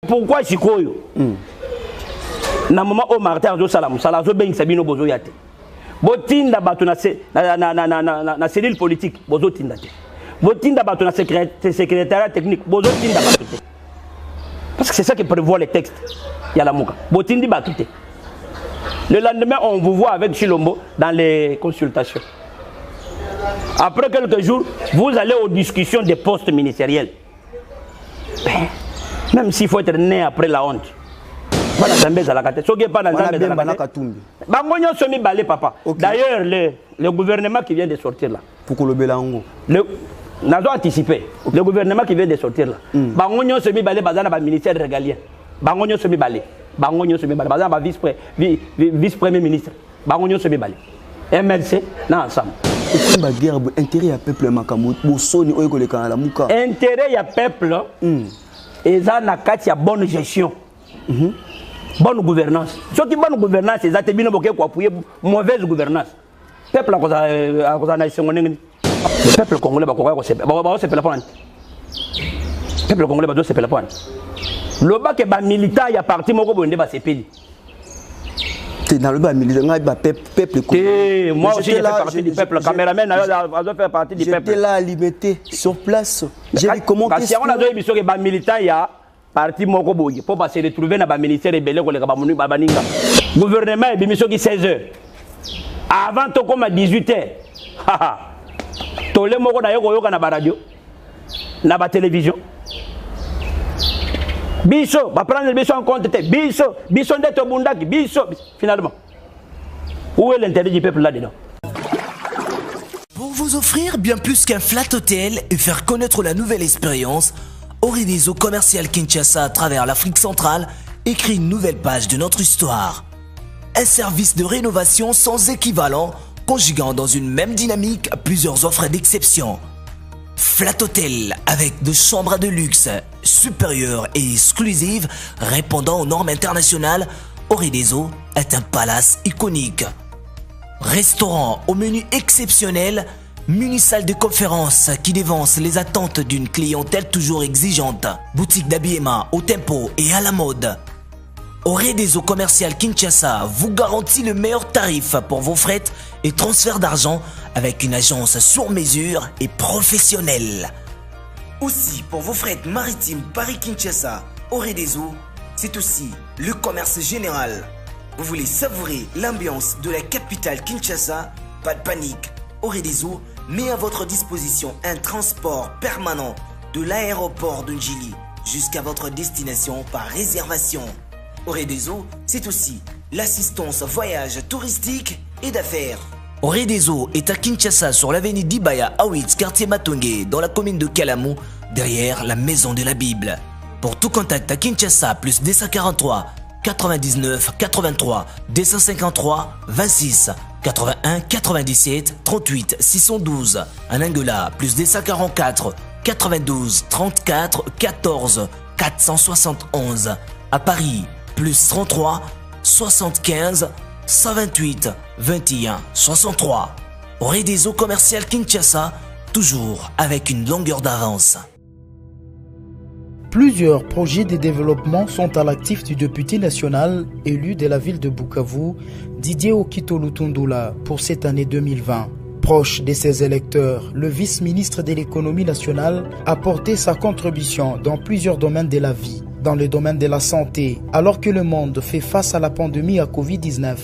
Pourquoi Sikoyo na moment au Martin Azo Salam Salazo Ben Sabino Bozo Yate Botinda bato na cellule politique Bozo Tindate Botinda bato na secrétariat technique Bozo Tinda bato. Parce que c'est ça que prévoit les textes. Il y a la mouka. Botindi bato. Le lendemain on vous voit avec Chilombo dans les consultations. Après quelques jours, vous allez aux discussions des postes ministériels. Même s'il faut être né après la honte. D'ailleurs, le gouvernement qui vient de sortir là. Pourquoi le Bélango? Nous avons anticipé. Le gouvernement qui vient de sortir là. Bangonio semi-balé, bazana ministère régalien. Bangonio semi-balé. Bangonio semi-balé. Bazana vice-premier ministre. Bangonio semi-balé. MLC, non ensemble. Intérêt à peuple Makamou. Intérêt à peuple. Et ça, il y a bonne gestion. Bonne gouvernance. Ce qui est bonne gouvernance, c'est ça. Mauvaise gouvernance. Le peuple congolais, le peuple congolais, le bac est militant, il y a parti, moi, c'est pays. Dans le bas militant, peuple congolais. Moi aussi, je fais partie du peuple. Caméraman, je fais partie du peuple. J'étais là à limiter sur place. J'ai comment parce qu'on a dit que militant, il y a parti Moko Boyi pour se retrouver dans le ministère de Belé, le gouvernement est émission qui 16h. Avant, tu comme à 18h. Tu les Moko d'ailleurs na la radio, na la télévision. Biso, va prendre le biso en compte. Biso d'être bundaki, biso. Finalement, où est l'intérêt du peuple là-dedans? Pour vous offrir bien plus qu'un flat hôtel et faire connaître la nouvelle expérience, Orideso Commercial Kinshasa à travers l'Afrique centrale écrit une nouvelle page de notre histoire. Un service de rénovation sans équivalent, conjuguant dans une même dynamique plusieurs offres d'exception. Flat Hotel avec de chambres de luxe supérieures et exclusives répondant aux normes internationales, Orideso est un palace iconique. Restaurant au menu exceptionnel, muni-salle de conférence qui dévance les attentes d'une clientèle toujours exigeante. Boutique d'habillement au tempo et à la mode. Orideso Commercial Kinshasa vous garantit le meilleur tarif pour vos frais et transferts d'argent avec une agence sur mesure et professionnelle. Aussi pour vos frais maritimes Paris-Kinshasa, Orideso, c'est aussi le commerce général. Vous voulez savourer l'ambiance de la capitale Kinshasa? Pas de panique. Orideso met à votre disposition un transport permanent de l'aéroport de Njili jusqu'à votre destination par réservation. Orideso, c'est aussi l'assistance voyage touristique et d'affaires. Orideso est à Kinshasa sur l'avenue d'Ibaya, Awitz, quartier Matongé, dans la commune de Kalamou, derrière la maison de la Bible. Pour tout contact à Kinshasa, plus 243 99 83 253 26 81 97 38 612. En Angola, plus 244 92 34 14 471. À Paris, plus 33 75 128 21 63. Orideso Commercial Kinshasa, toujours avec une longueur d'avance. Plusieurs projets de développement sont à l'actif du député national élu de la ville de Bukavu, Didier Okito Lutundula, pour cette année 2020. Proche de ses électeurs, le vice-ministre de l'économie nationale a porté sa contribution dans plusieurs domaines de la vie. Dans le domaine de la santé, alors que le monde fait face à la pandémie à Covid-19,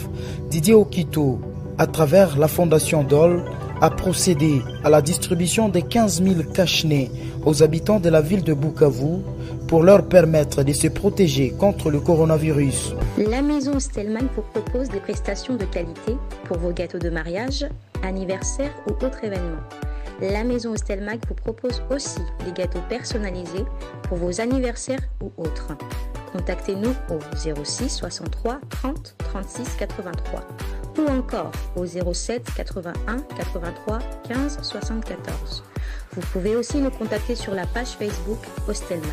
Didier Okito, à travers la fondation DOL, a procédé à la distribution de 15 000 cache-nez aux habitants de la ville de Bukavu pour leur permettre de se protéger contre le coronavirus. La maison Stelman vous propose des prestations de qualité pour vos gâteaux de mariage, anniversaire ou autres événements. La maison Stelmag vous propose aussi des gâteaux personnalisés pour vos anniversaires ou autres. Contactez-nous au 06 63 30 36 83 ou encore au 07 81 83 15 74. Vous pouvez aussi nous contacter sur la page Facebook Hostelmac.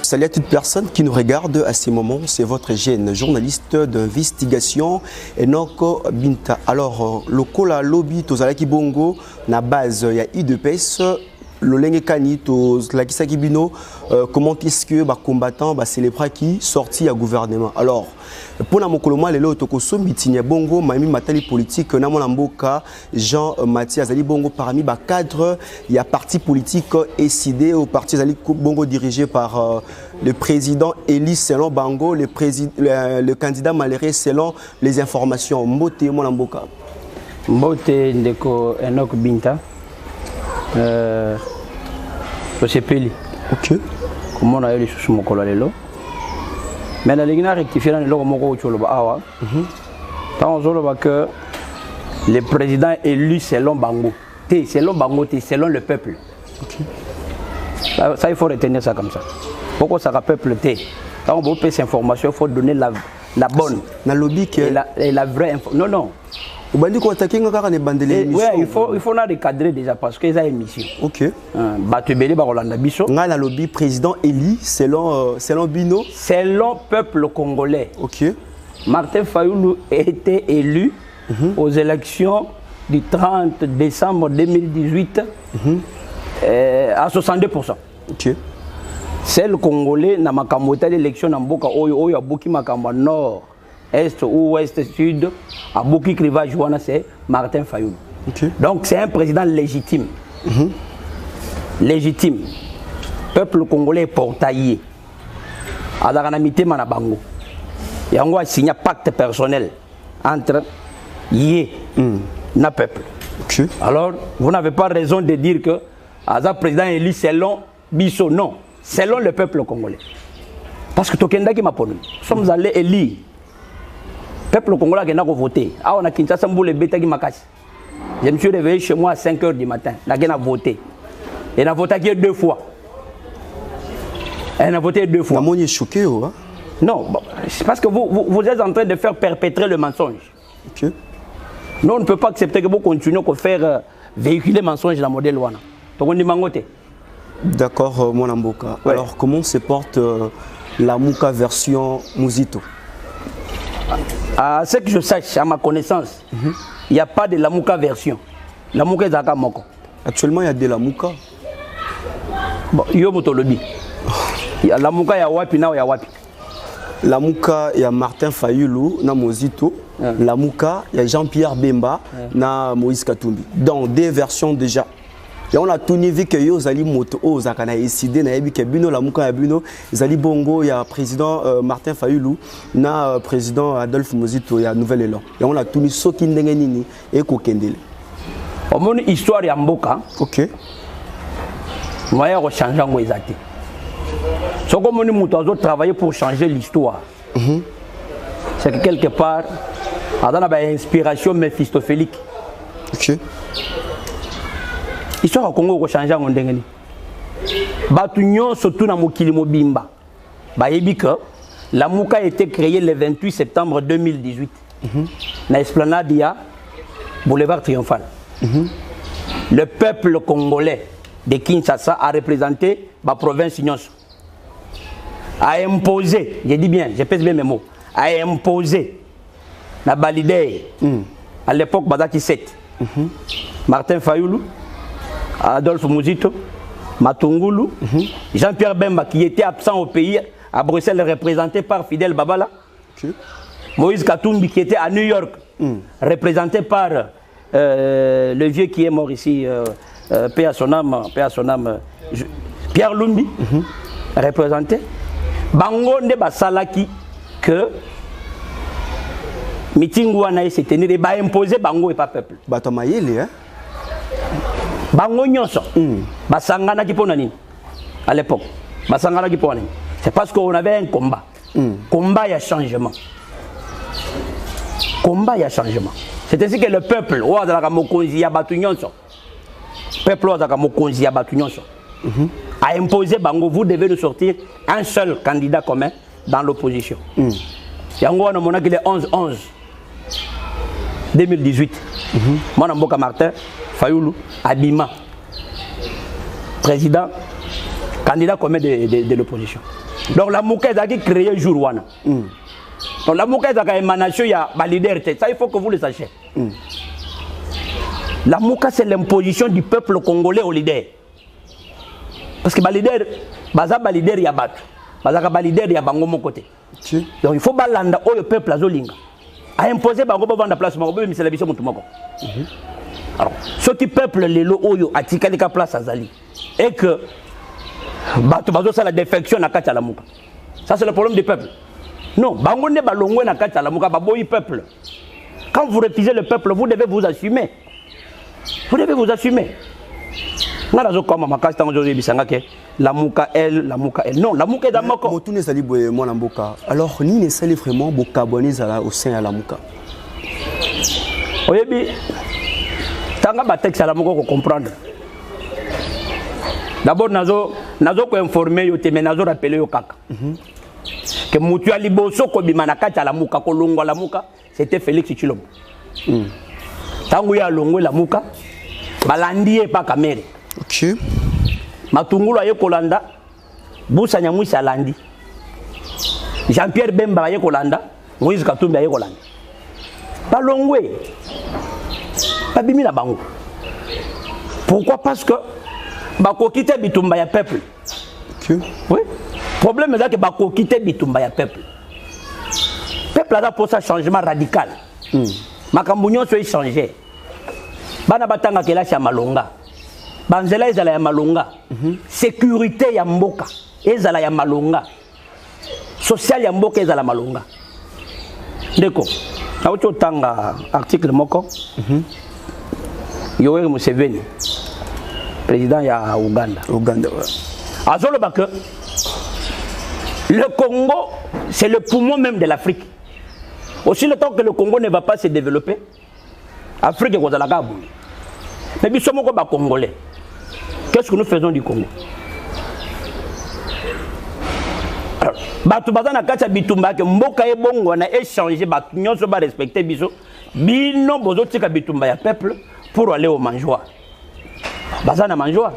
salut à toute personne qui nous regarde à ces moments. C'est votre jeune journaliste d'investigation, Enoko Binta. Alors, le Kola Lobby, Tozalaki Bongo, na base, il y a IDPS. Le Lenge Kanito, la Kisakibino, comment est-ce que les combattants célébrer qui sorti à gouvernement. Alors, pour la Mokoloma, les autres Tokoso, Mitinia Bongo, Mami Matali politique, Namolamboka, Jean Mathias Ali Bongo, parmi les cadres, il y a parti politique SID au parti Ali Bongo dirigé par le président Elie selon Bango, le candidat Maléré selon les informations. Mbote Molamboka. Mbote Ndeko Enok Binta. C'est Peli. Ok. Comment on a eu les sous mon colonel. Mais la Ligue n'a rectifié dans le logo Moko Choloba. Tant que le président élu selon Bango. Selon Bango, selon le peuple. Okay. Ça, il faut retenir ça comme ça. Pourquoi ça peuple T? Quand on veut faire cette information, il faut donner la bonne. La lobby et la vraie information. Non, non. Oui, il faut recadrer déjà parce que c'est une émission. Ok. La lobby président Elie selon Bino. Selon peuple congolais. Ok. Martin Fayoulou a été élu aux élections du 30 décembre 2018 à 62%. Ok. C'est le Congolais n'a pas l'élection dans Boka Oyo a beaucoup Makamba Nord. Est ou ouest sud, à beaucoup qui va jouer, c'est Martin Fayoulou. Okay. Donc c'est un président légitime. Légitime. Peuple congolais est portaillé. À la ranamité Manabango. Et on va signer un pacte personnel entre Yé et le peuple. Okay. Alors, vous n'avez pas raison de dire que le président est élu selon Bisso. Non, selon le peuple congolais. Parce que Tokenda qui m'a ponu. Nous sommes allés élire. Le peuple congolais qui a voté. On a Kinshasa Mboule Beta qui m'a cassé. Je me suis réveillé chez moi à 5 h du matin. Il a voté. Il a voté 2 fois. Il a voté 2 fois. Il est choqué, hein? Non, c'est parce que vous êtes en train de faire perpétrer le mensonge. Okay. Nous, on ne peut pas accepter que vous continuez à faire véhiculer le mensonge dans le modèle Wana. Donc on dit mangoté. D'accord, mon Amboka. Ouais. Alors, comment se porte la Mouka version Mouzito? À ce que je sache, à ma connaissance, il n'y a pas de la Mouka version. La Mouka est Zaka Moko. Actuellement, il y a de la Mouka. Bon, il y a Motolobi. La Mouka, il y a Wapi, il y a Wapi. La Mouka, il y a Martin Fayoulou, na Mozito. La Mouka, il y a Jean-Pierre Bemba, na Moïse Katumbi. Dans des versions déjà. Et on a tout vu que yo zali moto o zakana décidé na yebi ke bino la muka ya bino zali bongo ya président Martin Fayoulou na président Adolphe Mozito ya Nouvel Élan. Et on a tout ni soki ndenge nini e ko kendele. O moni histoire ya mboka. OK. Moya ko changer ngo ezati. Soko moni muto azo travailler pour changer l'histoire. C'est que quelque part adana ba inspiration méphistophélique. OK. Histoire au Congo ko changer ngo ndengeni. Batu nyonso tuna mokili mobimba. Ba yebi que la Mouka a été créée le 28 septembre 2018. Na esplanade ya Boulevard Triomphal. Le peuple congolais de Kinshasa a représenté la province nyonso. A imposé, je dis bien, je pèse bien mes mots, a imposé la balidée à l'époque Badaki 7. Martin Fayoulou, Adolphe Mozito, Matungulu, Jean-Pierre Bemba qui était absent au pays à Bruxelles représenté par Fidel Babala. Okay. Moïse Katumbi qui était à New York représenté par le vieux qui est mort ici, paix à son âme, Pierre Lumbi représenté. Bango ne basalaki que meeting wana s'est tenu et ba imposer bango et pas peuple. Batamayele hein. Bango nyonso. Basangana ki pona nini à l'époque. Basangana ki pona nini. C'est parce qu'on avait un combat. Combat il y a changement. Combat il y a changement. C'est ainsi que le peuple o azalaka mokonzi ya batu nyonso. Peuple o azalaka mokonzi ya batu nyonso. A imposé bango, vous devez nous sortir un seul candidat commun dans l'opposition. Yango on a mon qu'il est 11-11 2018. Mon Mboka Martin Fayoulou Abima président candidat commun de l'opposition. Donc la Mouka est créée jour wana. Donc la Mouka est émanation il y a leader. Ça il faut que vous le sachiez. La Mouka c'est l'imposition du peuple congolais au leader. Parce que leader, leader il y a battu. Leader il y a bango mon côté. Donc il faut balanda au peuple azolinga. A imposer bango ba vendre place bango mais c'est la vision mutumako. Alors ce qui peuple lelo oyo atika lika place azali et que bato bazo ça la défection na kati ya la Mouka. Ça c'est le problème du peuple. Non, bango ne balongwe na kati ya la Mouka baboyi peuple. Quand vous refusez le peuple, vous devez vous assumer. Vous devez vous assumer. La Mouka elle. Non, la Mouka est dans Moko. Alors, ni ne sali vraiment bokabonner au sein de la Mouka. Oui, tanga ba texte la Mouka ko comprendre. D'abord nazo ko informer yo te mais nazo rappeler yo kaka. Que mutu ali boso ko bimana kati la Mouka ko longwa la Mouka, c'était Félix Tshilombo. Tangu ya longwe la Mouka, balandi pa kamere. OK. Matungulu aye kolanda, Busa Nyamwisi alandi. Jean-Pierre Bemba aye kolanda, Moïse Katumbi aye kolanda. Balongwe. Babimi la bango. Pourquoi? Parce que bako kite bitumba ya peuple. OK. Oui. Problème est que bako kite bitumba ya peuple. Peuple a pour ça changement radical. Makambo nyonso e changer. Bana batanga kelasi ya malonga. Banzela ezala ya malonga. Sécurité ya mboka ezala ya malonga. Social ya mboka ezala malonga. Ndeko. Na ucho tanga article moko. Yoweri Museveni, président ya Uganda. Azolo bake. Le Congo, c'est le poumon même de l'Afrique. Aussi le temps que le Congo ne va pas se développer, l'Afrique est la gaboue. Mais nous sommes Congolais. Qu'est-ce que nous faisons du Congo? Batu bazana kata bitumba ke mboka e bongo na échanger batu nyonso ba respecter biso bino bozo tika bitumba ya peuple pour aller au manjoa. Bazana manjoa.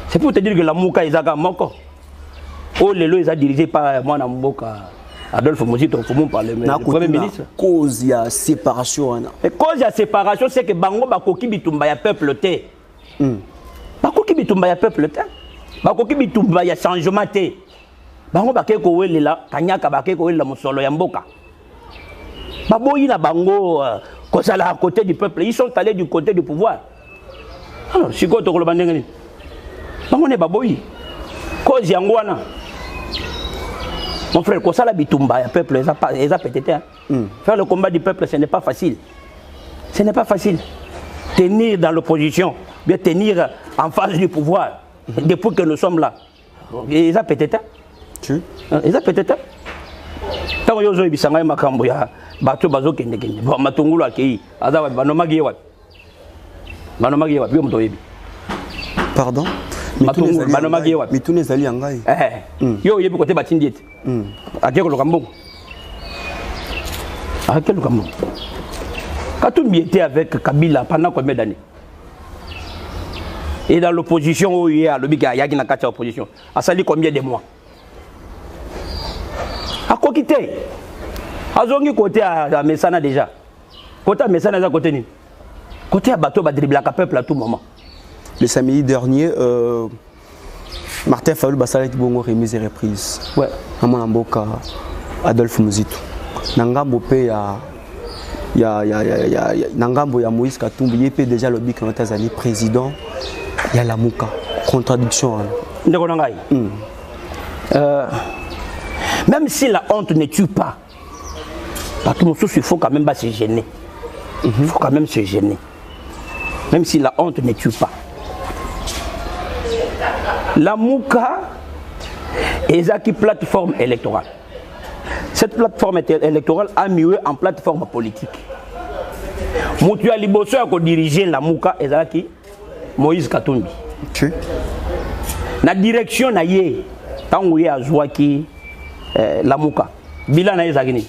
C'est pour te dire que la Mouka ezaka moko. Oh lelo est dirigé par moi na mboka Adolphe Muzito Fumu par le Premier ministre. Cause ya séparation. Et cause ya séparation c'est que bango bakoki bitumba ya peuple te. Bakoki bitumba ya peuple te. Bakoki bitumba ya changement te. Bango bakeko welela kanyaka bakeko welela musolo ya mboka. Baboyi na bango kozala à côté du peuple, ils sont allés du côté du pouvoir. Alors si ko to ko bandengani. Bango ne baboyi. Cause yango wana. Mon frère, kozala bitumba ya peuple eza pétété. Faire le combat du peuple ce n'est pas facile. Ce n'est pas facile. Tenir dans l'opposition, bien tenir en face du pouvoir depuis que nous sommes là. Eza pétété. Eza peut-être tant yozo ibisanga makambo ya bato bazo kende kende ba matungulu akei aza banomagi wapi yo mtoyebi pardon matungulu banomagi wapi mitune zali yangai yo yebi kote batindi ete akeko lokambo Katumbi était avec Kabila pendant combien d'années? Et dans l'opposition il y a le biga yaki na kati opposition a sali combien de mois? A kokité. Azongi côté à Messana déjà. Côté à Messana à côté ni. Côté à bateau ba dribbler ka peuple à tout moment. Le samedi dernier Martin Fayulu basala ki bongo remise et reprise. Ouais. Amana mboka Adolphe Muzito. Nangambo pe ya nangambo ya Moïse Katumbi yepé déjà le bik na Tanzanie président ya la Mouka. Contradiction. Ndeko nangai. Même si la honte ne tue pas, il faut quand même pas se gêner. Il faut quand même se gêner. Même si la honte ne tue pas. La Mouka est une plateforme électorale. Cette plateforme électorale a mué en plateforme politique. Moutua Liboso a dirigé la Mouka et Moïse Katumbi. La direction na yé, tant que a Zouaki. La Mouka bilan na ezagini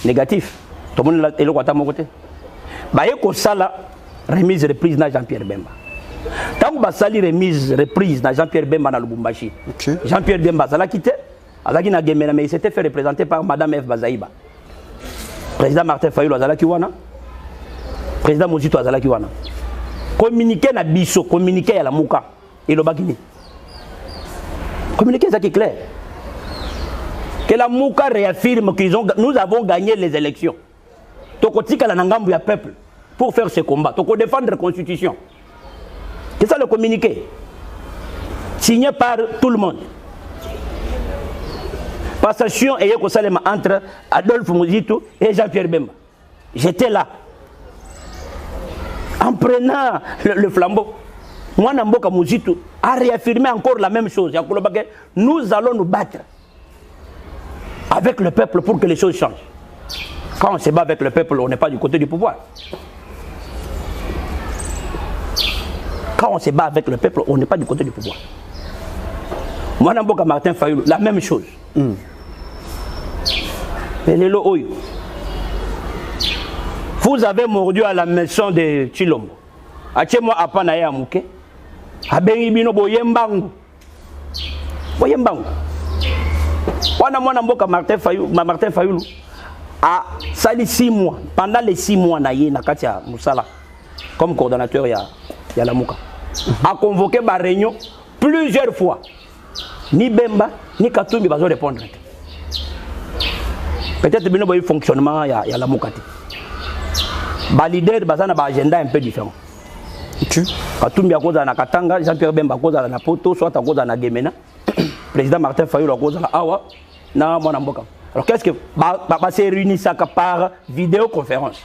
négatif tout le monde est le côté mon côté ba yeko sala remise reprise na Jean-Pierre Bemba tant ba sali remise reprise na Jean-Pierre Bemba na Lubumbashi Jean-Pierre Bemba sala quitté Azaki na Gemena, mais il s'était fait représenter par Madame F. Bazaïba. Président Martin Fayulu Azalaki wana. Président Mozito Azalaki wana. Communiquer na biso, communiquer à la Mouka. Et le Bagini. Communiquer, ça qui est clair. Que la Mouka réaffirme que nous avons gagné les élections. Tokotika la Nangambu ya peuple pour faire ce combat. Toko défendre la constitution. C'est ça le communiqué. Signé par tout le monde. Passation et Yoko Salema entre Adolphe Mozito et Jean-Pierre Bemba. J'étais là. En prenant le flambeau. Moi, Namboka Mozito a réaffirmé encore la même chose. Nous allons nous battre avec le peuple pour que les choses changent. Quand on se bat avec le peuple, on n'est pas du côté du pouvoir. Quand on se bat avec le peuple, on n'est pas du côté du pouvoir. Moi, Namboka Martin Fayulu, la même chose. Vous avez mordu à la maison de Chilombo. Achemo apana ya muke. Abengi bino boyembangu. Boyembangu. Wana mwana mboka Martin Fayulu a sali 6 mois. Pendant les 6 mois na ye na kati ya Musala comme coordonnateur ya la Mouka. A convoqué ba réunion plusieurs fois. Ni Bemba ni Katumbi bazo répondre. Peut-être bino boy fonctionnement ya la Mouka. Ba leader bazana ba agenda un peu différent. Katumbi a cause na Katanga, Jean-Pierre Bemba a cause na Poto, soit à cause na Gemena. Président Martin Fayulu a cause na Awa, na Mwana Mboka. Alors qu'est-ce que ba se réunit ça par vidéoconférence.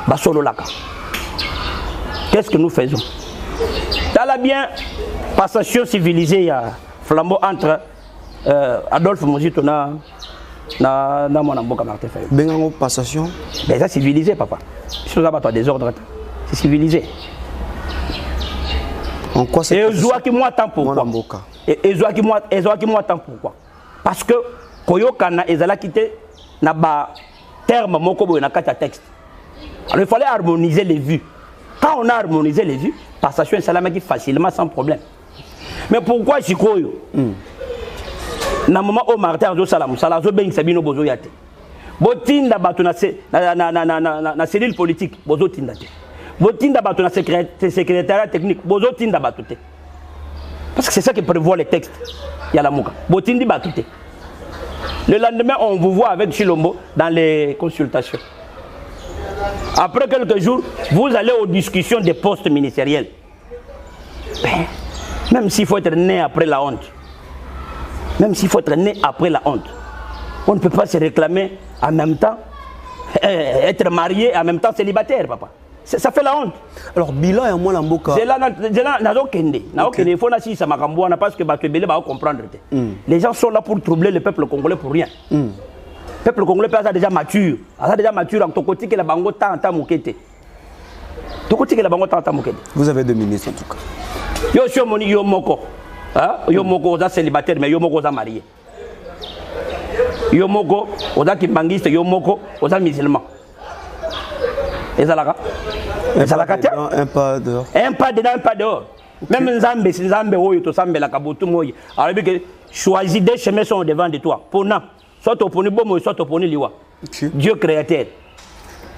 Ba solo laka. Qu'est-ce que nous faisons? Dans la bien passation civilisée, il y a flambeau entre Adolphe Mozito na Mwana Mboka Martin Fayulu. Bengango passation. Mais ça civilisé papa. Si nous avons des ordres. C'est civilisé. En quoi c'est qui moi attend pourquoi? Et moi attend pourquoi? Parce que Koyokana ezala quitté na ba terme moko boy na kata texte. Alors il fallait harmoniser les vues. Quand on a harmonisé les vues, passation salama qui facilement sans problème. Mais pourquoi Chikoyo? Na moment au Martin zo salam sala zo ben sabino bozo yate. Botinda batu na cellule politique bozo tinda te. Botinda batu na secrétariat technique bozo tinda batu te. Parce que c'est ça qui prévoit les textes. Il y a la Mouka. Botindi batu te. Le lendemain, on vous voit avec Chilombo dans les consultations. Après quelques jours, vous allez aux discussions des postes ministériels. Même s'il faut être né après la honte. Même s'il faut être né après la honte. On ne peut pas se réclamer en même temps, être marié et en même temps célibataire, papa. Ça fait la honte. Alors, bilan et moi, l'amboka. C'est là, il faut ça m'a parce que Batouébélé va comprendre. Les gens sont là pour troubler le peuple congolais pour rien. Le peuple congolais est déjà mature. Il déjà mature. Vous avez 2 ministres en tout cas. Yo moko. Yo moko oza célibataire, mais yo moko oza marié. Yo moko oza kimbangiste, yo moko oza musulman. Et ça là. Un pas dehors. Un pas dedans, un pas dehors. Même Nzambe, si Nzambe oyo to sambe la kabotu moyi. Alors que choisis des chemins sont devant de toi. Pona, soit au poni bomo, soit au poni liwa. Dieu créateur.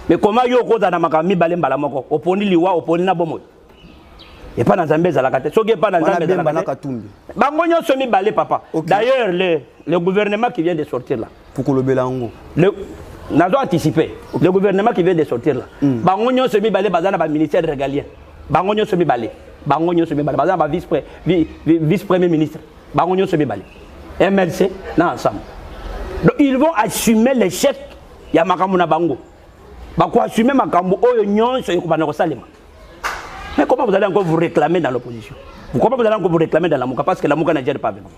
Mais comment yo ko na makami balemba la moko? Au poni liwa, au poni na bomo. Et pas dans Nzambe za la kate. Soki pas dans Nzambe za la kate. Bangonyo somi balé papa. D'ailleurs le gouvernement qui vient de sortir là. Pour le belango. Nous avons anticipé. Le gouvernement qui vient de sortir là. Bangonyo semi balé bazana ba ministère régalien. Bangonyo semi balé. Bangonyo semi balé bazana ba vice premier ministre. Bangonyo semi balé. MLC na ensemble. Donc ils vont assumer l'échec ya makambo na bango. Ba ko assumer makambo oyo nyonso ekubana ko salema. Mais comment vous allez encore vous réclamer dans l'opposition? Pourquoi vous allez encore vous réclamer dans la Mouka? Parce que la Mouka n'a gère pas avec vous.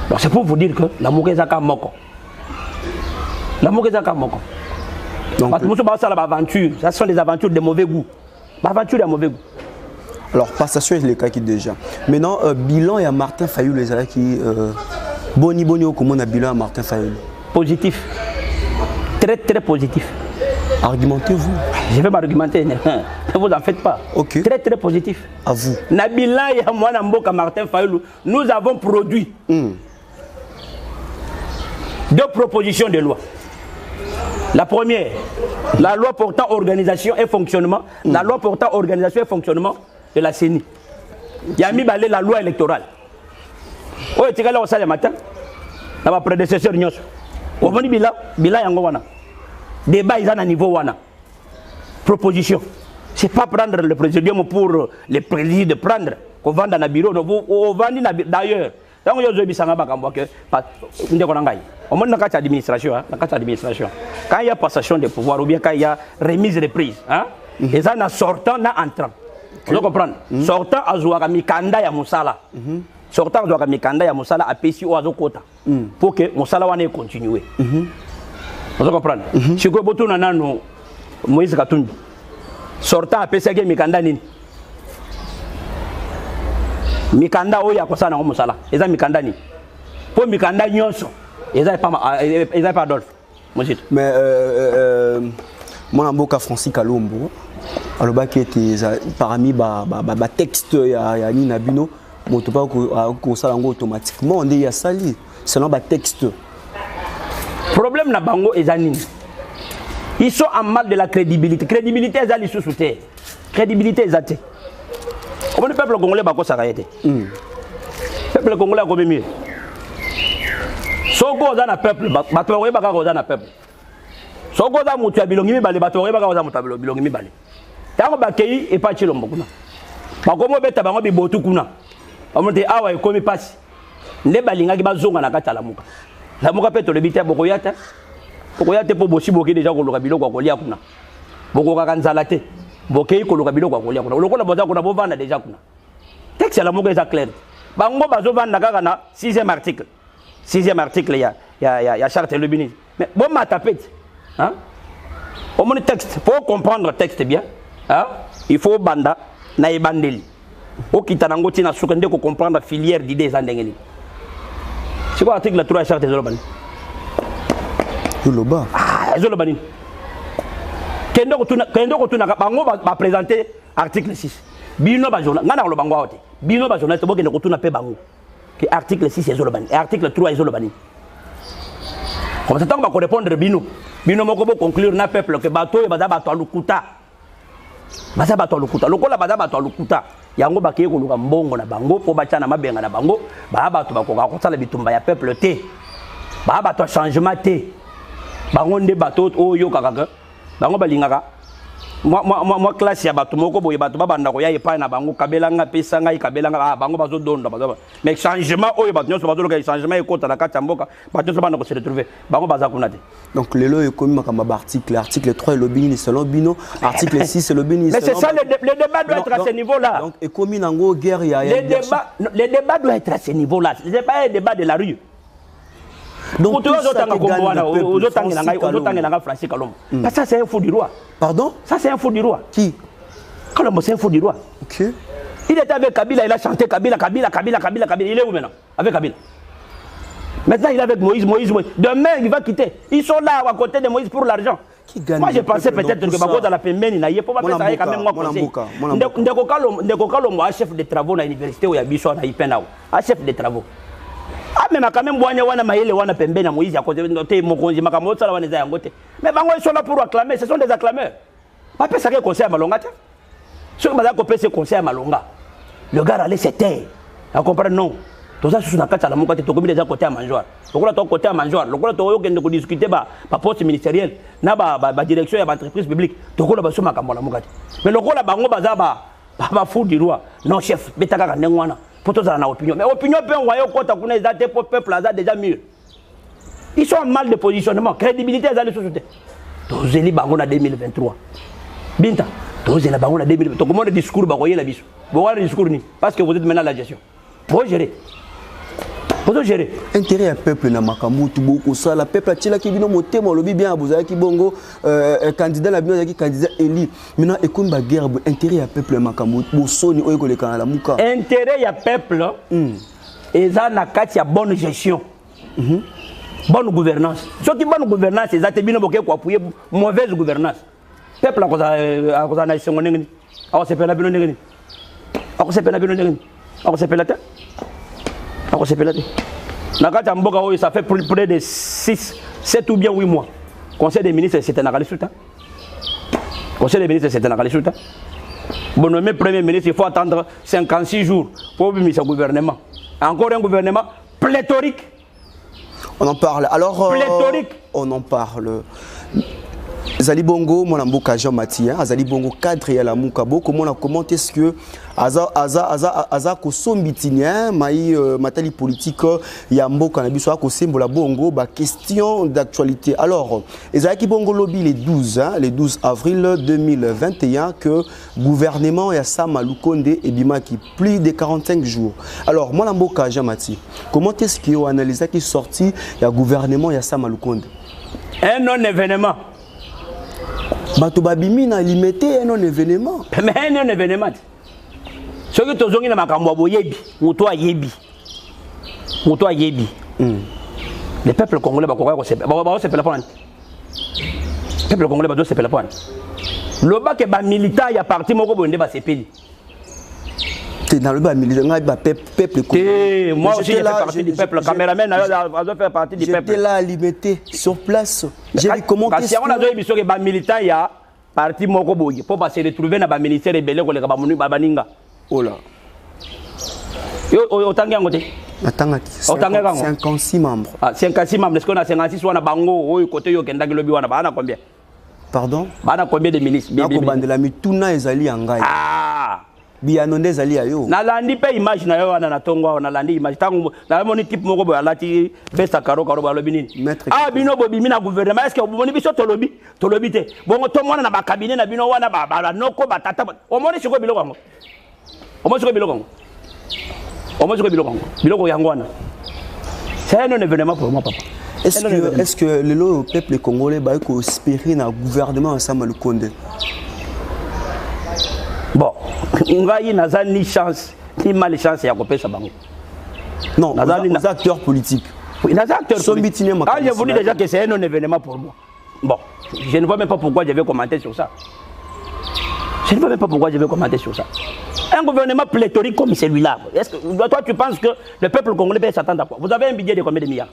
Donc c'est pour vous dire que la Mouka est à Moko. La Mouka est à Moko. Parce que ça, l'aventure, ça sont des aventures de mauvais goût. L'aventure de mauvais goût. Alors, passation est le cas qui déjà. Maintenant, bilan et à Martin Fayulu, les gens qui. Boni au comment on a bilan à Martin Fayulu? Positif. Très très positif. Argumentez-vous. Je vais m'argumenter. Ne vous en faites pas. Ok. Très très positif. À vous. Nabila et moi, Namboka Martin Fayoulou, nous avons produit 2 propositions de loi. La première, la loi portant organisation et fonctionnement, la loi portant organisation et fonctionnement de la CENI. Il y a mis la loi électorale. Oh, tu as ça le matin. Dans ma prédécesseur Nyos. On va dire Bila Yangowana. Débat ils ont un niveau wana. Proposition. C'est pas prendre le présidium pour les présidents de prendre. Qu'on vend dans le bureau. On vend d'ailleurs. Quand on quand il y a passation de pouvoir ou bien quand il y a remise reprise, hein, et ça, en sortant, en entrant. Vous comprenez? Sortant, à Zouara Mikanda ya Moussala. Sortant, à Zouara Mikanda ya Moussala, à Pessi ou à Zokota. Pour que Moussala wane continue. Vous comprenez? Si vous avez un Moïse Katumbi, sortant à Pessi Mikanda Nini. Mikanda oya ko sana musala eza mikanda ni po mikanda nyonso eza pas Adolphe monsieur. Mais mon amboka Francis Kalombo aloba qui était parmi ba texte ya Nina Bino moto pas ko sala ngo automatiquement on ya sali selon ba texte. Problème na bango eza nini? Ils sont en mal de la crédibilité. Crédibilité eza li sous terre. Crédibilité eza te. Comment le peuple congolais va s'arrêter? Le peuple congolais a combien mieux? Soko za na peuple, batoué baka za na peuple. Soko za mutu ya bilongi mibale, batoué baka za mutu ya bilongi mibale. Tango bakei et pas chilombo kuna. Bakomo beta bango bibotu kuna. Omonte awa ekomi pasi. Nde balinga ki bazonga na kata lamuka. Lamuka pe to le bita bokoyata. Bokoyata po bosi boki déjà ko loka biloko ko lia kuna. Bokoka kanzala te. Bokei ko loka biloko ko lia kuna. Lokola boza kuna bovanda déjà kuna. Texte la lamuka est clair. Bango bazo vanda kaka na 6e article. 6e article ya charte le bini. Mais bon ma tapette. Hein? Au moins texte pour comprendre le texte bien, hein? Il faut banda na ebandeli. O kitanango tina sukende ko comprendre la filière d'idées andengeli. C'est quoi l'article 3 de la charte de l'Obani? Zoloba. Ah, Zolobani. Kendo ko tuna bango ba présenter article 6. Bino ba journal ngana lo bango aote. Bino ba journal to bo kendo ko tuna pe bango. Que article 6 est Zolobani et article 3 est Zolobani. Comme ça, on va répondre Bino. Bino moko bo conclure na peuple que bato e baza bato alukuta. Baza bato alukuta. Lokola baza bato alukuta. Yango bakeye ko luka mbongo na bango po bacha na mabenga na bango. Ba bato bakoka ko sala bitumba ya peuple te. Ba bato changement te. Bango nde bato oyo kaka. Bango balingaka. Moi classe ya bato moko boye bato babanda ko ya epa na bango kabelanga pesa ngai kabelanga bango bazo donda bazo mais changement oyo bato nyonso bazo loka changement ekota na kati mboka bato bana ko se retrouver bango baza kuna te. Donc lelo ekomi makamba article 3 le bini selon Bino, article 6 le bini selon. Mais c'est ça le débat doit être à ce niveau là. Donc ekomi nango guerre ya le débat doit être à ce niveau là. C'est pas un débat de la rue. Donc tout ça Francis Kalombo. Ça c'est un fou du roi. Pardon? Ça c'est un fou du roi. Qui? Kalombo c'est un fou du roi. OK. Il était avec Kabila, il a chanté Kabila. Il est où maintenant? Avec Kabila. Maintenant il est avec Moïse. Demain il va quitter. Ils sont là à côté de Moïse pour l'argent. Moi je pensais peut-être que Bako dans la pembeni na yé pour pas ça quand même moi conseil. Ndeko Kalombo chef de travaux à l'université où il y a Biso na Ipenao. Chef de travaux. Ah mais quand même wana maele wana pembeni na Moïse à côté de Mokonzi makambo sala wana za yangote. Mais bango ils sont là pour acclamer, ce sont des acclameurs. Pas ça que conseil à Malonga. Ce que bazako pèse conseil à Malonga. Le gars allait se taire. À comprendre non. Tout ça sur na kata la moka te tokomi déjà côté à mangeoire. Lokola to côté à mangeoire, lokola to yokende ko discuter ba poste ministériel na ba direction ya entreprise publique. Tokola ba so makambo la moka. Mais lokola bango baza ba fou du roi. Non chef, betaka ka ndengwana. Pour tous en opinion. Mais opinion peut envoyer au côté qu'on est daté pour peuple déjà mieux. Ils sont en mal de positionnement. Crédibilité dans les sociétés. Tous les bangones en 2023. Binta. Tous les bangones en 2023. Comment le discours bagoyer la biche? Bon le discours ni. Parce que vous êtes maintenant la gestion. Faut gérer. Faut gérer. Intérêt à peuple na makambo tout beaucoup ça la peuple tila ki bino motema lobi bien abuzaki ki bongo candidat la bino ki candidat élu maintenant ekomba guerre intérêt à peuple makambo bosoni oyo ko le kana la muka intérêt à peuple eza na kati ya bonne gestion bonne gouvernance ce qui bonne gouvernance eza te bino boke ko appuyer mauvaise gouvernance peuple a cause na isongo ndenge ako sepela bino ndenge ako sepela bino ndenge ako sepela te ako sepela te na kati ya mboka oyo ça fait près de 6 7 ou bien 8 mois conseil des ministres c'était na kalisuta conseil des ministres c'était na kalisuta bon nommé premier ministre il faut attendre 56 jours pour bimisa gouvernement encore un gouvernement pléthorique. On en parle. Alors, on en parle. Azali Bongo, mon amboka Jean Mathieu, Azali Bongo cadre et la Moukabo, comment est-ce que Aza Kosombitinien, Matali politique, Yamboka Nabisoa Kosembola Bongo, question d'actualité. Alors, Ezaki Bongo Lobby le 12 avril 2021 que gouvernement Yassa Malukonde et Bimaki plus de 45 jours. Alors, mon amboka Jean Mathieu, comment est-ce que vous analysez qui sorti le gouvernement Yassa Malukonde? Un non-événement. Batobabimi n'a limité un non-événement. Mais un non-événement. Ce que tu as dit, c'est que yebi. Le peuple congolais va se faire la pointe. Le peuple congolais va se faire la pointe. Le bac est militant, il y a parti, mon groupe va se payer. Dans le bas militant, peuple congolais. Moi aussi, je fais partie du peuple. Le caméraman a fait partie du peuple. J'étais là à limiter sur place. J'ai vu comment parce qu'on a dit que les militants, il y a parti Moko Boy pour se retrouver dans le ministère rebelle pour les Babaninga. Oh là. Autant qu'il y a 56 membres. 56 membres. Est-ce qu'on a 56 ou on a Bango ou côté Yokenda qui lobby, on a combien? Pardon? On a combien de ministres? La mituna ezali angai. Ah! Bianonde ezali ayo. Na landi pe image na yo na tongo na landi image tango na moni type moko bo alati vesta karo ba lobi nini. Ah bino bo bimi na gouvernement est-ce que vous moni biso to lobi te. Bongo to mona na ba cabinet na bino wana ba noko batata. O moni siko biloko yango. O moni siko biloko yango. O moni siko biloko yango. Biloko yango wana. C'est un événement pour moi papa. Est-ce que le peuple congolais va espérer dans le gouvernement ensemble le Condé? Bon, on a ni chance, ni malchance à couper sa banque. Non, les acteurs politiques. Oui, les acteurs politiques. Ah, je vous dis déjà que c'est un non-événement pour moi. Bon, je ne vois même pas pourquoi je vais commenter sur ça. Je ne vois même pas pourquoi je vais commenter sur ça. Un gouvernement pléthorique comme celui-là, est-ce que toi tu penses que le peuple congolais peut s'attendre à quoi? Vous avez un budget de combien de milliards?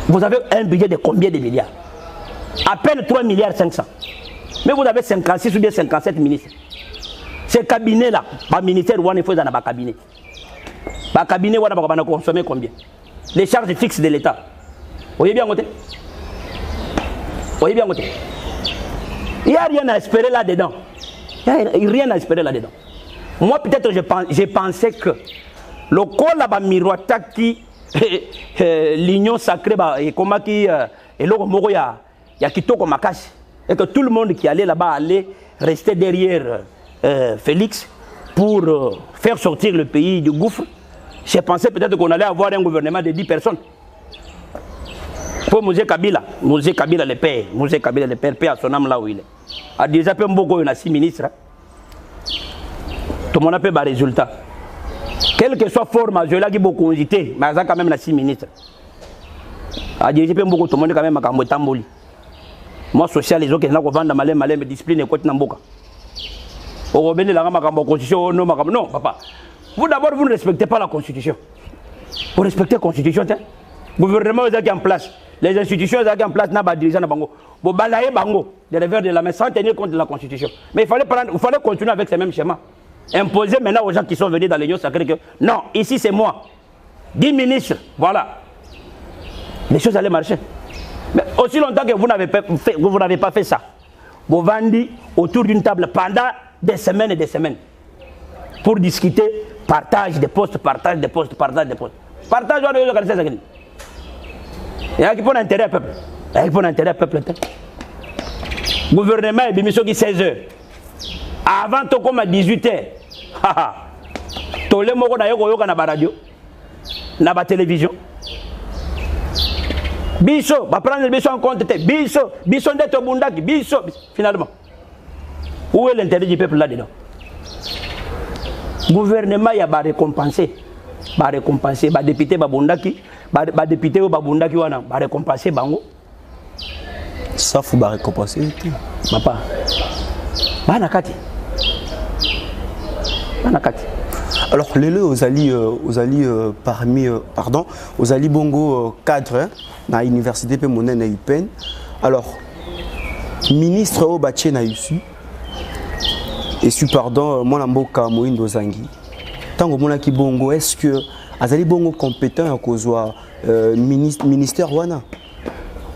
Vous avez un budget de combien de milliards? À peine 3 milliards 500. Mais vous avez 56 ou bien 57 ministres. Ces cabinets-là, par ministère, il faut un cabinet. Par cabinet, on va consommer combien? Les charges fixes de l'État. Vous voyez bien côté? Vous voyez bien côté? Il n'y a rien à espérer là-dedans. Il n'y a rien à espérer là-dedans. Moi, peut-être, j'ai pensé que le col là-bas, miroita qui l'union sacrée, et comment qui est l'eau moroya, il y a Kitoko Makashi. Et que tout le monde qui allait là-bas allait rester derrière Félix pour faire sortir le pays du gouffre. J'ai pensé peut-être qu'on allait avoir un gouvernement de 10 personnes. Pour Mosé Kabila le père, paix à son âme là où il est. A déjà peu beaucoup, il y a 6 ministres. Tout le monde a fait des résultats. Quelle que soit forme, je l'ai beaucoup congité, mais il y a quand même 6 ministres. A déjà peu beaucoup, tout le monde a quand même un tamboli. Moi, social, les autres qui sont en train de discipline et côté Namboka. Au Robin, la constitution, non, papa. Vous d'abord, vous ne respectez pas la constitution. Vous respectez la constitution, le gouvernement est en place. Les institutions sont en place, n'a pas dirigeant Bango. Vous balayez Bango, des revers de la main sans tenir compte de la constitution. Mais il fallait continuer avec ces mêmes schémas. Imposer maintenant aux gens qui sont venus dans l'Union sacrée que non, ici c'est moi. 10 ministres, voilà. Les choses allaient marcher. Mais aussi longtemps que vous n'avez pas fait ça, vous vendez autour d'une table pendant des semaines et des semaines pour discuter partage des postes. Partage, on a organisé ça. Il y a qui prend intérêt au peuple. Gouvernement est démission qui 16 h. Avant, tout comme à 18 h. Tous les mots qu'on a eu dans la radio, dans la télévision. Biso, va prendre le biso en compte. Biso d'être bundaki, biso. Finalement, où est l'intérêt du peuple là-dedans? Gouvernement, il y a récompensé. Député Babundaki, député Babundaki, va récompenser Bango. Ça, il faut récompenser. Papa. Banakati. Banakati. Alors, les deux, aux alliés parmi, pardon, aux alliés bongo cadre, dans l'université de Monen et UPEN. Alors, ministre au Baché na Yusu, et suis pardon, mon amboka Moindo Zangi. Tant que mon bongo, est-ce que Azali bongo compétent à cause ministère Wana?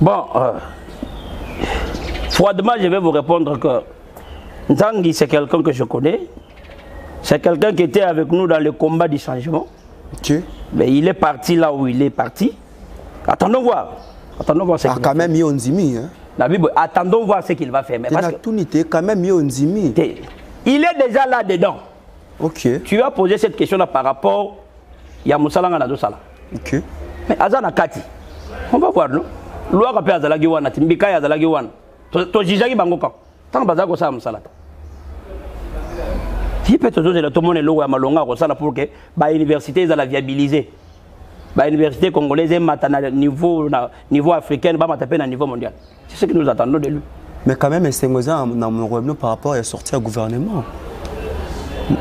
Bon, froidement, je vais vous répondre que Zangi, c'est quelqu'un que je connais. C'est quelqu'un qui était avec nous dans le combat du changement. Okay. Mais il est parti là où il est parti. Attendons voir. Attendons voir ce qu'il va quand même, il hein? La Bible, attendons voir ce qu'il va faire. Mais parce que quand même, il est déjà là-dedans. Ok. Tu as posé cette question-là par rapport à Yamoussalanga Nadosala. Ok. Mais Azana Kati, on va voir, non? Loi rappelle Azalagi Wana, Timbika Azalagi Wana. Tojijagi Bangoka. Tant que Bazako Sa Msalata. Il peut toujours tout le monde est là à Malonga pour que l'université la viabiliser. L'université congolaise est maintenant niveau africain, à niveau mondial. C'est ce que nous attendons de lui. Mais quand même, c'est un par rapport à sortir au gouvernement.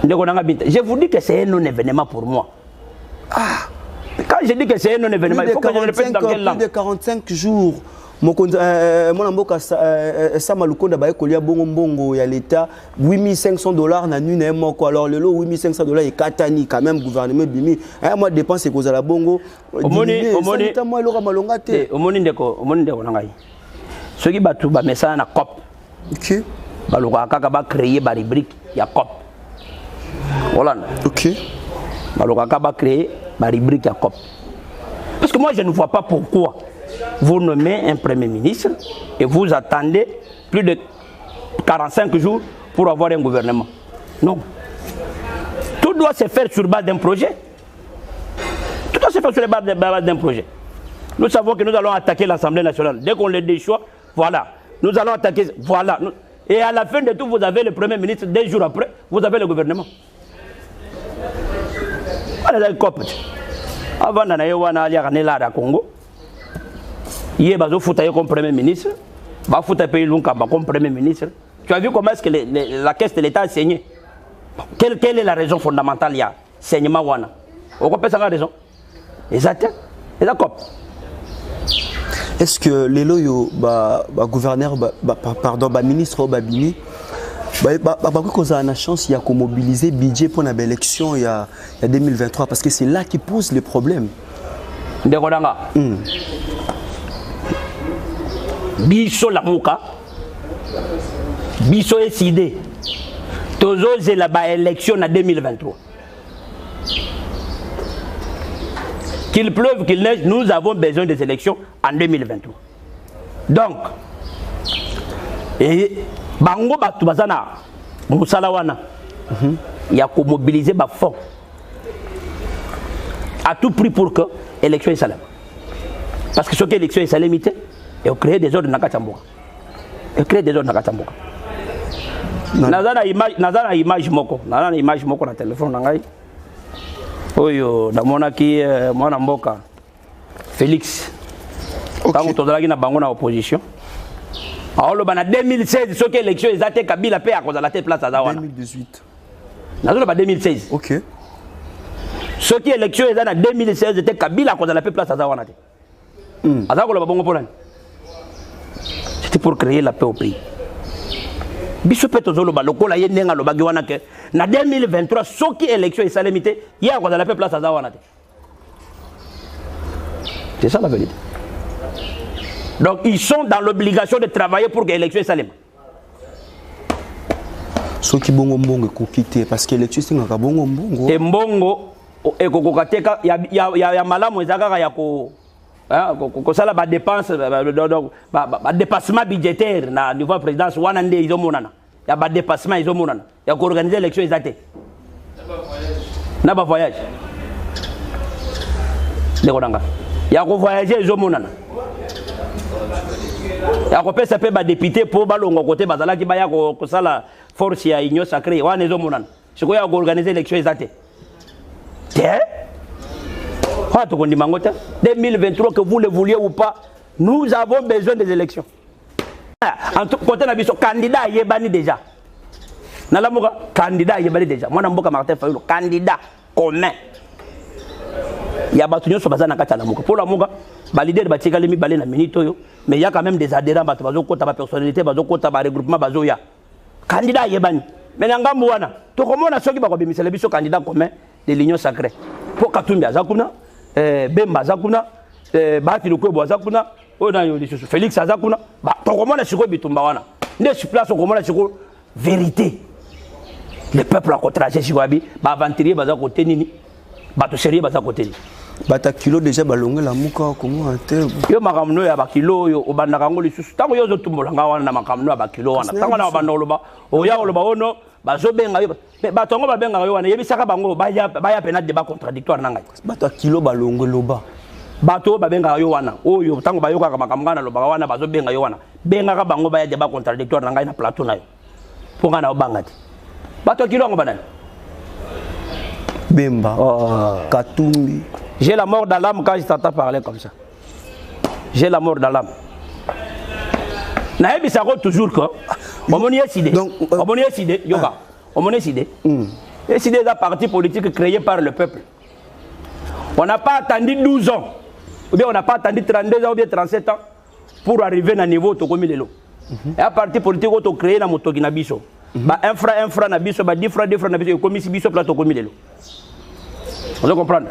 Je vous dis que c'est un non-événement pour moi. Ah, quand je dis que c'est un non-événement, il faut que je le répète dans quelle langue? Plus de 45 jours. Mon amboka Samalukonda ba ekolia bongo mbongo ya l'état $8,500 na nuit na moko. Alors le lot $8,500 et katani quand même gouvernement bimi moi dépense cause la bongo omoni moi lo malonga te omoni ndeko nangai soki batu ba message na COP. OK ba loka kaka ba créer ba rubrique ya COP. Voilà. OK ba loka kaka ba créer ba rubrique ya COP. Parce que moi je ne vois pas pourquoi vous nommez un premier ministre et vous attendez plus de 45 jours pour avoir un gouvernement. Non. Tout doit se faire sur base d'un projet. Tout doit se faire sur la base d'un projet. Nous savons que nous allons attaquer l'Assemblée nationale. Dès qu'on le déchoit, voilà. Nous allons attaquer, voilà. Et à la fin de tout, vous avez le premier ministre. 2 jours après, vous avez le gouvernement. Voilà le COP. Avant d'aller Congo, il est comme premier ministre, comme premier ministre. Tu as vu comment est-ce que la caisse de l'État a saigné? Quelle est la raison fondamentale? Il y a saignement. On peut ça la raison. Exact. Est-ce que les loyaux, gouverneur, pardon, ministre Babini, qu'on a la chance de mobiliser le budget pour l'élection il y a 2023 parce que c'est là qui pose les problèmes. Biso la mouka, biso décidé, toujours c'est la élection en 2023. Qu'il pleuve, qu'il neige, nous avons besoin des élections en 2023. Donc, et bango batu bazana musalawana, il y a qu'à mobiliser ba fonds à tout prix pour que l'élection est salée. Parce que ce que l'élection est salée, et on crée des ordres dans Katamboka. Et crée des ordres dans Katamboka. Nazana image moko na téléphone nangai. Oyo na mona ki mwana mboka Félix. Quand on a na bango na opposition. Alors en 2016 ce que l'élection exacte Kabila paix à cause de la tête place à Zawana. 2018. Nazana 2016. OK. Ce qui élection exacte en 2016 était Kabila à cause de la paix place à Zawana. Azako ba bongo polani. C'était pour créer la paix au pays. Biso peto zolo ba lokola ye nenga lobagi wana ke na 2023 soki élection est salemité ya ko la paix place à wana. C'est ça la vérité. Donc ils sont dans l'obligation de travailler pour que l'élection est salem. Soki bongo mbongo ko quitter parce que l'élection c'est ngaka bongo mbongo. Et mbongo e ko kokateka ya malamu ezaka ya ko ça la dépense dépassement budgétaire na niveau présidence wana ndé izo monana ya ba dépassement izo monana ya ko organiser l'élection exacte na ba voyage le kodanga ya ko voyager izo monana ya ko pesa pe ba député pour balongo côté bazala ki ba ya ko sala force ya union sacrée wana izo monana siko ya ko organiser l'élection exacte 2023, que vous le vouliez ou pas, nous avons besoin des élections. En tout côté, nabiso candidat yebani déjà. Nalamuka candidat yebani déjà. Moi namboka Martin Fayulu candidat commun. Ya batu nyoso baza na kati ya lamuka. Pour lamuka, ba leader ba tika lemi balé na minute yo, mais il y a quand même des adhérents batu bazo kota ba personnalité, bazo kota ba regroupement bazo ya. Candidat yebani. Mais ngambo wana, to komona soki ba ko bimisela biso candidat commun de l'Union sacrée. Pour Katumbi azakuna, Bemba azakuna, Bati Lukwebo azakuna, ona yo lisusu Félix azakuna, ba to komona siko bitumba wana. Nde sur place komona siko vérité. Le peuple a contragé siko abi, ba aventurier baza côté nini. Bato sérieux baza côté nini. Bata kilo déjà balonge la muka comment ate yo makamno ya bakilo yo obandaka ngo lisusu tango yo zo tumbola nga wana na makamno ya bakilo wana tango na banda oloba oya oloba ono bazo benga yo bato ngo babenga yo wana yebisaka bango baya pena débat contradictoire nanga bato kilo balonge loba bato babenga yo wana oyo tango bayoka ka makamno na loba wana bazo benga yo wana benga ka bango baya débat contradictoire nanga na plateau na yo ponga na obangati bato kilo ngo banani Bemba Katumbi. J'ai la mort dans l'âme quand je t'entends parler comme ça. J'ai la mort dans l'âme. Naïbi ça toujours que on m'a décidé. On m'a décidé, yoga. On m'a décidé. Décidé d'un parti politique créé par le peuple. On n'a pas attendu 12 ans. Ou bien on n'a pas attendu 32 ans ou bien 37 ans pour arriver à un niveau to comme lelo. Et un parti politique auto créé na moto na biso. Ba infra na biso, ba 10 francs na biso comme si biso plateau comme lelo. Vous comprenez?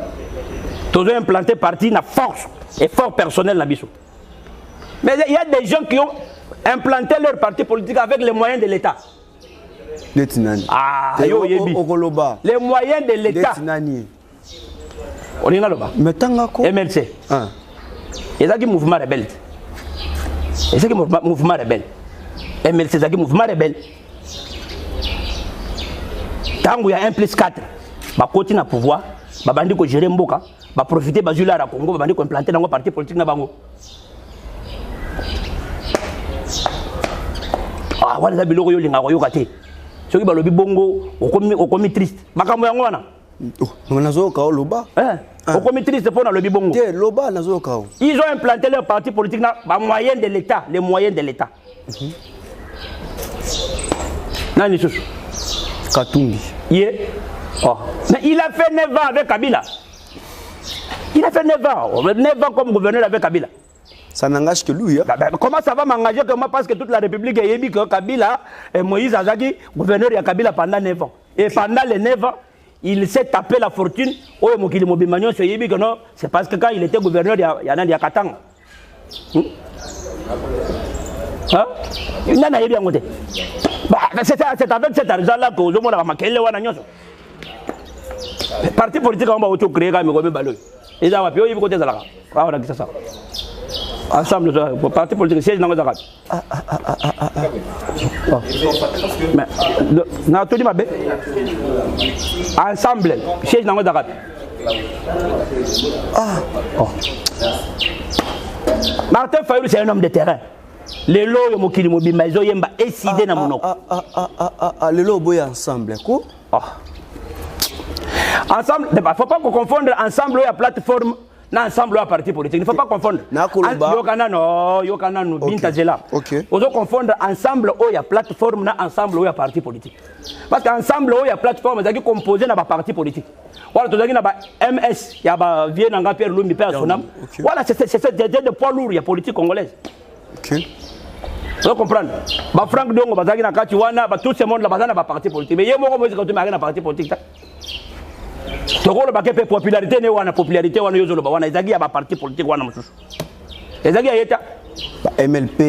Tous ont implanté parti na force et fort personnel na biso. Mais il y a des gens qui ont implanté leur parti politique avec les moyens de l'État. Les moyens de l'État. On est là-bas. MLC. Et ça qui mouvement rebelle. Et ça qui mouvement rebelle. MLC, ça qui mouvement rebelle. Tant qu'il y a 1+4, bah continue à pouvoir, bah bandi ko gérer mboka. Va profiter de la Congo, va implanter dans le parti politique. Ah, voilà, ça biloko yo linga yo kate. Ce qui va le bongo, au commis triste. Makambo yango wana. On a zo ka loba. Au commis triste pour le bongo. Té loba na zo ka. Ils ont implanté leur parti politique dans les moyens de l'État, les moyens de l'État. Nani sous Katumbi. Oh. Mais il a fait 9 ans avec Kabila. Il a fait 9 ans comme gouverneur avec Kabila. Ça n'engage que lui. Hein? Comment ça va m'engager que moi parce que toute la République est dit que Kabila et Moïse Azaki, gouverneur de Kabila pendant 9 ans. Et pendant les 9 ans, il s'est tapé la fortune. Oh, Mokili Mobimagnon, c'est parce que quand il était gouverneur, il y en a des Katanga. Hein? Il n'y en a rien côté. C'est avec cet argent-là que nous avons marqué. Le parti politique a été créé comme Baloy. Et ça va plus au côté de la ensemble, le parti politique, siège dans le Zagat. Ensemble, siège dans le Zagat. Martin Fayulu, c'est un homme de terrain. Les lots, les mokili mobimba, ils ont décidé dans mon nom. Les lots, ils sont ensemble. Ensemble, il ne faut pas confondre ensemble la plateforme et ensemble la parti politique. Il ne faut pas confondre. Yokana no Bintazela. On doit confondre ensemble la plateforme et ensemble la parti politique. Parce qu'ensemble la plateforme est composée de la parti politique. Voilà, tu as MS, il y a Vienne, Pierre Lumbi, Père Sonam. Voilà, c'est des poids lourds, il y a politique congolaise. Vous comprenez? Franck Dongo, tout ce monde là, est parti politique. Mais il y a un parti politique. Tokolo bakepe popularité ne wana popularité wana yozolo ba wana ezagi ya ba parti politique wana mususu ezagi ya yeta MLP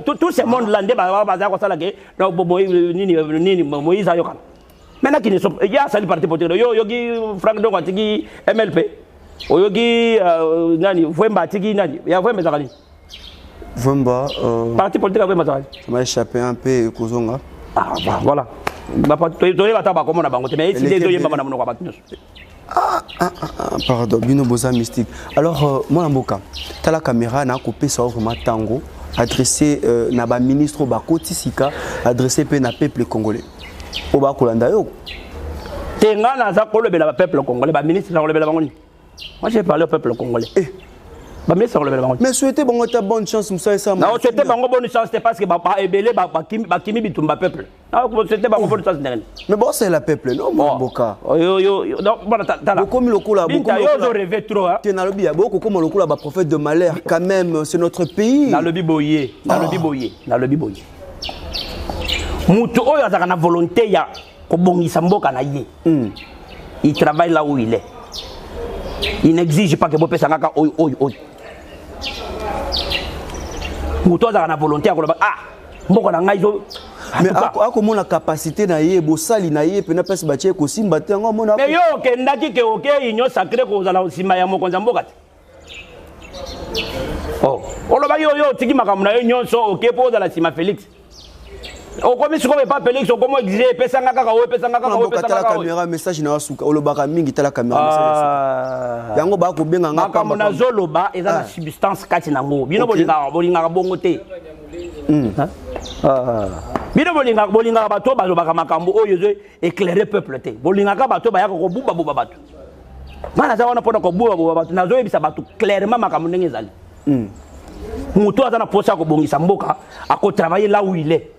tout ce monde là ndé ba baza ko sala ke no bobo nini Moïse ayokana maintenant qui ne sont il y a sali parti politique yogi Franck Dongo atigi MLP oyogi nani Vwemba atigi nani ya Vwemba zakali Vwemba parti politique à Vwemba zakali ça m'a échappé un peu Kozonga voilà. Pardon, Bino Boza mystique. Alors, moi, Mboka, tu as la caméra, na coupé ça vraiment tango, adressé na ba ministre Bakoti Sika, adressé pe na peuple congolais. Oba Kolanda yo. Tenga na za kolo bela peuple congolais, ba ministre na kolo bela bangoni. Moi j'ai parlé au peuple congolais. Mais souhaitez bonne chance, Moussa et Sam. Non, souhaitez bonne chance, c'est parce que Ebele, Kimi Bitumba peuple. Non, souhaitez bonne chance. Mais bon, c'est la peuple, non, mon Boka. Non, beaucoup de locaux là, beaucoup de rêvé trop. Tu es dans le biais, beaucoup comme locaux là, prophète de malheur, quand même, c'est notre pays. Dans le biboyer, dans le biboyer, dans le biboyer. Moutou Oyo a la volonté, ya Kobongisa Mboka na ye. Il travaille là où il est. Il n'exige pas que Bopé Sangaka Oyo. Moutou a la volonté, Mboka na Ngaïzo. Mais comment la capacité na ye, Bossali na ye, Pena Pes Baché, Kosim Baté, mais yo, Kendaki, ok, union sacrée, qu'on a la Simaya Mokonzamboka. Oh, yo, Tiki Makamuna, union, ok, pour la Sima Félix. On comme si on pas Félix, on comment exiger Pesangaka, la caméra, message na Suka, Olobaka Mingi, la caméra. Yango Bako Benga, Makamuna Zoloba, et la substance Katinango. Bino Bolinga Bongote. Bino Bolinga Bato, Bazobaka Makambo, Oyo, éclairer peuple. Bolinga Bato, Bayako Bouba Bato. Mana on a pas Bouba Bato, Nazo et Sabato, clairement Makamunezali. Moutou a un poste à Kobongisa Mboka, à travailler là où il est.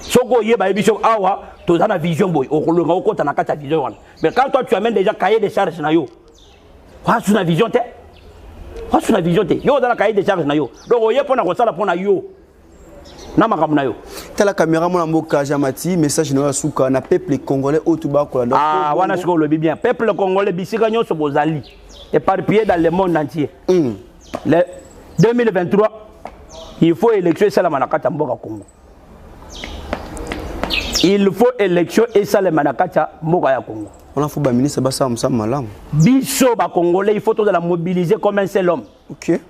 Soko yé ba biso awa to na vision boy okolonga okota na kata vision wana. Mais quand toi tu amènes déjà cahier de charges na yo. Wa suna vision te. Wa suna vision te. Yo dans cahier de charges na yo. Donc oyé pona ko sala pona yo. Na makamu na yo. Tala caméra mona Mboka Jamati message na suka na peuple congolais otuba ko la. Ah wana siko le bien. Peuple congolais bisika nyonso bozali éparpillé dans le monde entier. Le 2023 il faut élection ça la manakata Mboka Congo. Il faut élection et ça les manakata Mboka ya Congo. On a fait ba ministre ba sam malam. Biso ba congolais, il faut tout la mobiliser comme un seul homme. OK.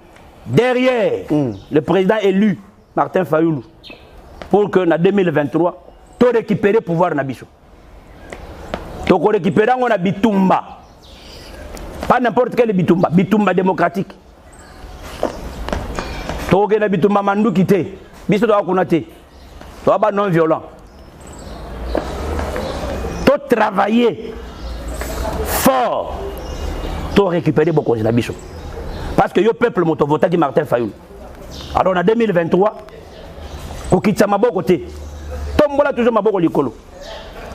Derrière le président élu Martin Fayoulou pour que en 2023 to récupérer pouvoir na biso. To ko récupérer on a bitumba. Pas n'importe quel bitumba, bitumba démocratique. To ke na bitumba mandu kité. Biso to akuna té. To ba non violent. Travailler fort pour récupérer beaucoup de l'habitation. Parce que le peuple m'a voté qui Martin Fayoulou. Alors en 2023, au Kitsama côté, tombola toujours ma boko likolo.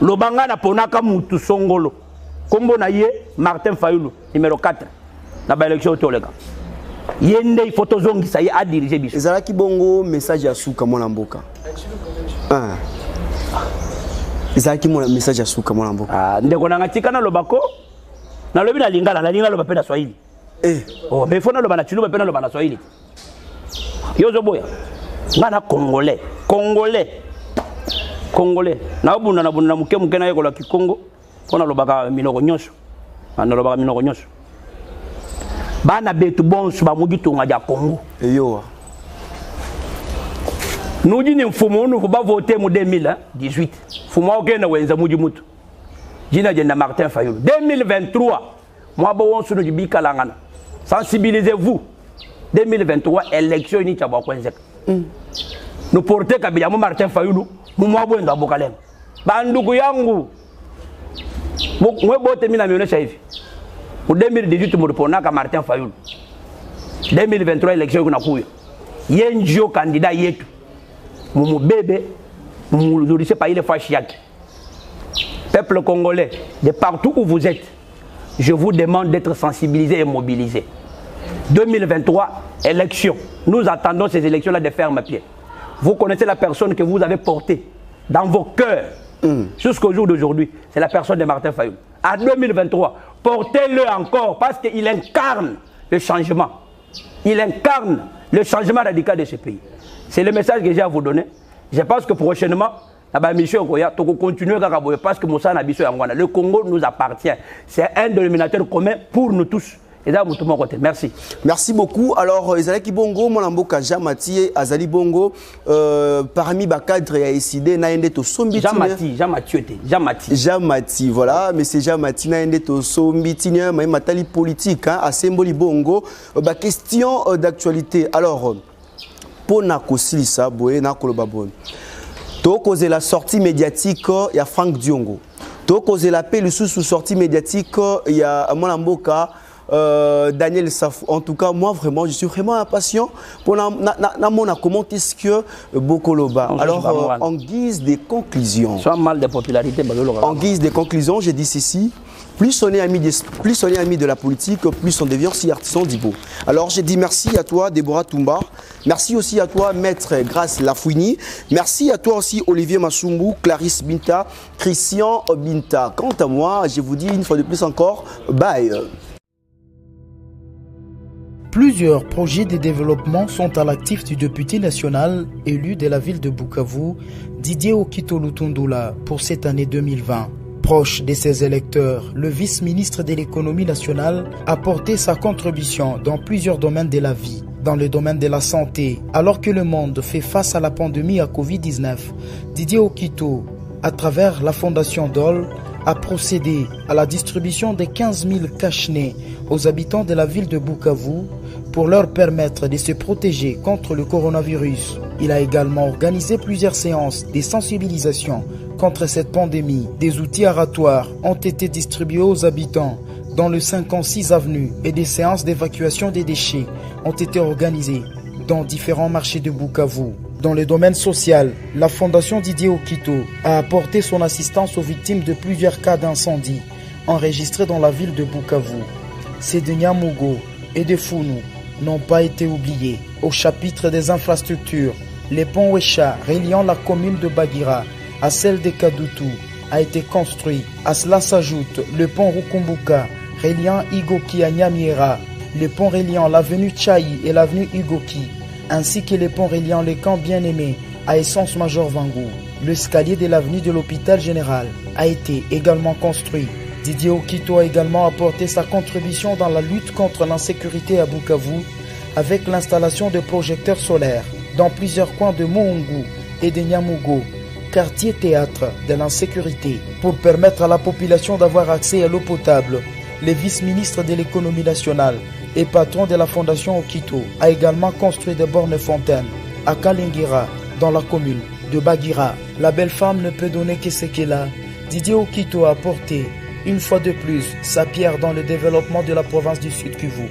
Lobanga na ponaka mutu songolo. Kombo na ye Martin Fayoulou numéro 4 na ba élection toleka. Yende il faut tozongi ça y a diriger biso. Ezalaki bongo message ya suka mona Mboka. Ezaki mon message à Souka mon Mboka. Ah ndeko na ngatika na lobako na lobi na lingala loba pe na Swahili. Oh mais faut na loba na chiluba pe na loba na Swahili. Yozo boya. Ngana congolais na obuna na buna muke na yeko la Kikongo pona lobaka minoko nyonso. Ana lobaka minoko nyonso. Bana betu bonso ba mugitu ngaja Congo. Eyo. Nous disons que nous faut pas voter en 2018. Faut pas que nous voyons Moudi Moutou. Jina Jenda Martin Fayoulou. 2023, moi bon sur du Bikalangana. Sensibilisez-vous. 2023 élection ni tchaba kwenzek. Nous porter Kabila Martin Fayoulou, moi bon dans Bokalem. Banduku yangu. Moi bote mina mione chaivi. Pour 2018 mo répondre ka Martin Fayoulou. 2023 élection kuna kuya. Yenjo candidat yetu. Mon bébé, mon nourrissez pas il est fâchiac. Peuple congolais, de partout où vous êtes, je vous demande d'être sensibilisés et mobilisés. 2023, élection. Nous attendons ces élections-là de ferme pied. Vous connaissez la personne que vous avez portée dans vos cœurs jusqu'au jour d'aujourd'hui. C'est la personne de Martin Fayoulou. À 2023, portez-le encore parce qu'il incarne le changement. Il incarne le changement radical de ce pays. C'est le message que j'ai à vous donner. Je pense que prochainement, la mission continuer parce que le Congo nous appartient. C'est un dénominateur commun pour nous tous. Et là, merci. Merci beaucoup. Alors, Ezalaki Bongo, Mboka Jamati, Azali Bongo, parmi les cadres, il y a décidé, Naende to Sombi. Jamati, voilà, mais c'est Jamati, Naende to Sombi, mais matali politique, à Symboli Bongo. Question d'actualité. Alors, pour Nakosilisa, Boé, Nakolobabon. To cause la sortie médiatique, il y a Franck Diongo. To cause l'appel sous sortie médiatique, il y a Mboka. Daniel Safou. En tout cas, moi, vraiment, je suis vraiment impatient pour comment est-ce que Bokoloba. Alors, en guise de conclusion. Mal de popularité. En guise de conclusion, j'ai dit ceci. Plus on est ami de la politique, plus on devient aussi artisan d'Ibo. Alors, j'ai dit merci à toi, Déborah Toumba. Merci aussi à toi, Maître Grace Lafouini. Merci à toi aussi, Olivier Massumbu, Clarisse Binta, Christian Binta. Quant à moi, je vous dis une fois de plus encore, bye. Plusieurs projets de développement sont à l'actif du député national élu de la ville de Bukavu, Didier Okito Lutundula, pour cette année 2020. Proche de ses électeurs, le vice-ministre de l'économie nationale a porté sa contribution dans plusieurs domaines de la vie. Dans le domaine de la santé, alors que le monde fait face à la pandémie à Covid-19, Didier Okito, à travers la fondation DOL, a procédé à la distribution de 15 000 cache-nez aux habitants de la ville de Bukavu pour leur permettre de se protéger contre le coronavirus. Il a également organisé plusieurs séances de sensibilisation contre cette pandémie. Des outils aratoires ont été distribués aux habitants dans le 56 avenue et des séances d'évacuation des déchets ont été organisées dans différents marchés de Bukavu. Dans le domaine social, la Fondation Didier Okito a apporté son assistance aux victimes de plusieurs cas d'incendie enregistrés dans la ville de Bukavu. Ces de Nyamugo et de Founou n'ont pas été oubliés. Au chapitre des infrastructures, le pont Wesha reliant la commune de Bagira à celle de Kadutu a été construit. À cela s'ajoute le pont Rukumbuka reliant Igoki à Nyamiera, le pont reliant l'avenue Tchaï et l'avenue Igoki, ainsi que le pont reliant le camp Bien-Aimé à Essence Major Vangou. L'escalier de l'avenue de l'hôpital général a été également construit. Didier Okito a également apporté sa contribution dans la lutte contre l'insécurité à Bukavu avec l'installation de projecteurs solaires dans plusieurs coins de Mohungu et de Nyamugo, quartier théâtre de l'insécurité, pour permettre à la population d'avoir accès à l'eau potable. Le vice-ministre de l'économie nationale et patron de la fondation Okito a également construit des bornes fontaines à Kalingira, dans la commune de Bagira. La belle femme ne peut donner que ce qu'elle a. Didier Okito a apporté une fois de plus sa pierre dans le développement de la province du Sud Kivu.